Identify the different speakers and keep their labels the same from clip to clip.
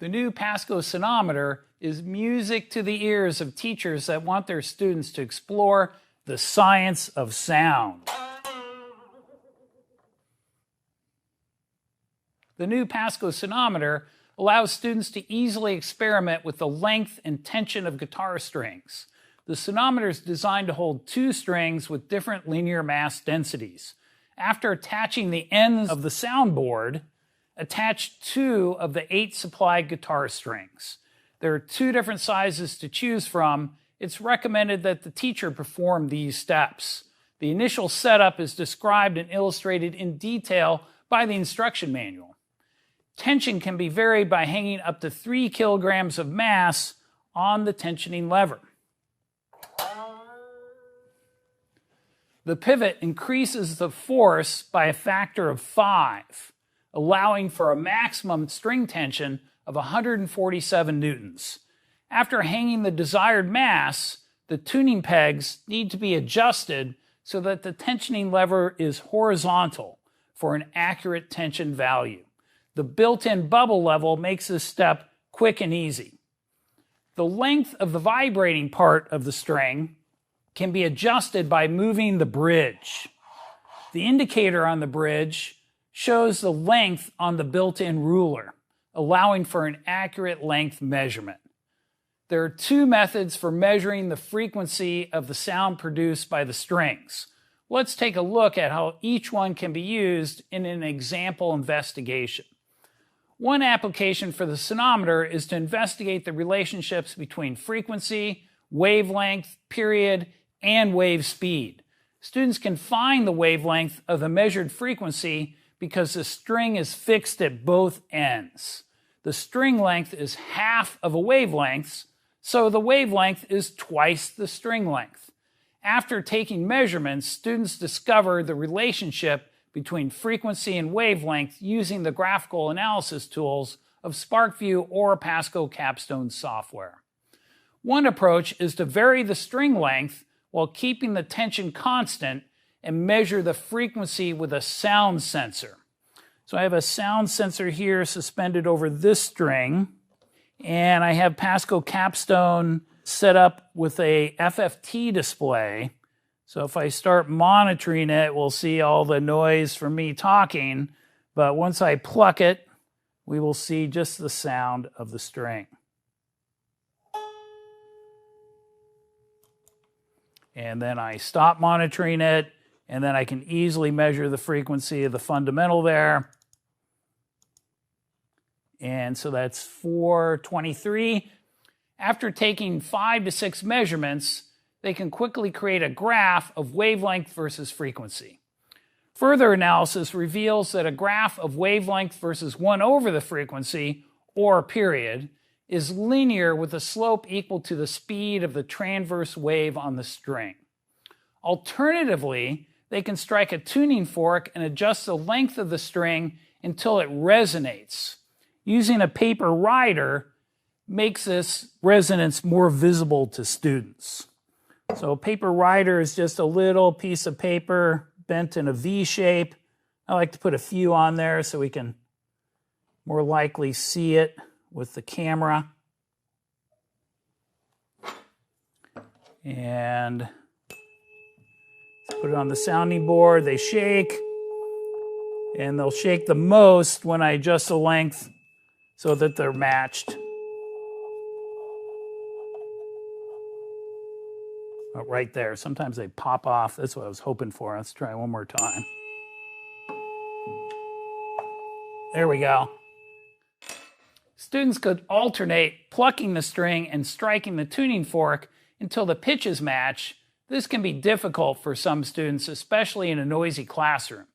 Speaker 1: The new PASCO Sonometer is music to the ears of teachers that want their students to explore the science of sound. The new PASCO Sonometer allows students to easily experiment with the length and tension of guitar strings. The sonometer is designed to hold two strings with different linear mass densities. After attaching the ends of the soundboard, attach 2 of the 8 supplied guitar strings. There are 2 different sizes to choose from. It's recommended that the teacher perform these steps. The initial setup is described and illustrated in detail by the instruction manual. Tension can be varied by hanging up to 3 kilograms of mass on the tensioning lever. The pivot increases the force by a factor of 5, allowing for a maximum string tension of 147 newtons. After hanging the desired mass, the tuning pegs need to be adjusted so that the tensioning lever is horizontal for an accurate tension value. The built-in bubble level makes this step quick and easy. The length of the vibrating part of the string can be adjusted by moving the bridge. The indicator on the bridge shows the length on the built-in ruler, allowing for an accurate length measurement. There are 2 methods for measuring the frequency of the sound produced by the strings. Let's take a look at how each one can be used in an example investigation. One application for the sonometer is to investigate the relationships between frequency, wavelength, period, and wave speed. Students can find the wavelength of the measured frequency because the string is fixed at both ends. The string length is half of a wavelength, so the wavelength is twice the string length. After taking measurements, students discover the relationship between frequency and wavelength using the graphical analysis tools of SparkView or PASCO Capstone software. One approach is to vary the string length while keeping the tension constant and measure the frequency with a sound sensor. So I have a sound sensor here suspended over this string, and I have PASCO Capstone set up with a FFT display. So if I start monitoring it, we'll see all the noise from me talking, but once I pluck it, we will see just the sound of the string. And then I stop monitoring it, and then I can easily measure the frequency of the fundamental there. And so that's 423. After taking 5 to 6 measurements, they can quickly create a graph of wavelength versus frequency. Further analysis reveals that a graph of wavelength versus 1 over the frequency, or period, is linear with a slope equal to the speed of the transverse wave on the string. Alternatively, they can strike a tuning fork and adjust the length of the string until it resonates. Using a paper rider makes this resonance more visible to students. So a paper rider is just a little piece of paper bent in a V shape. I like to put a few on there so we can more likely see it with the camera. And put it on the sounding board. They shake, and they'll shake the most when I adjust the length so that they're matched. Oh, right there. Sometimes they pop off. That's what I was hoping for. Let's try one more time. There we go. Students could alternate plucking the string and striking the tuning fork until the pitches match. This can be difficult for some students, especially in a noisy classroom.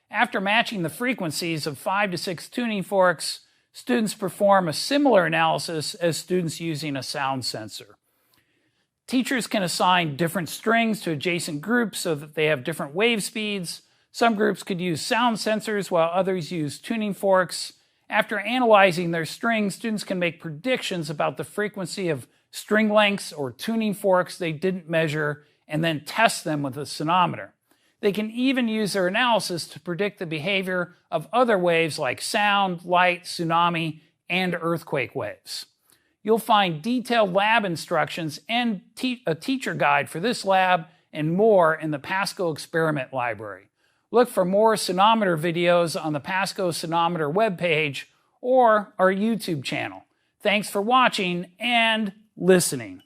Speaker 1: After matching the frequencies of 5 to 6 tuning forks, students perform a similar analysis as students using a sound sensor. Teachers can assign different strings to adjacent groups so that they have different wave speeds. Some groups could use sound sensors while others use tuning forks. After analyzing their strings, students can make predictions about the frequency of string lengths or tuning forks they didn't measure and then test them with a sonometer. They can even use their analysis to predict the behavior of other waves like sound, light, tsunami, and earthquake waves. You'll find detailed lab instructions and a teacher guide for this lab and more in the PASCO Experiment Library. Look for more sonometer videos on the PASCO Sonometer webpage or our YouTube channel. Thanks for watching and listening.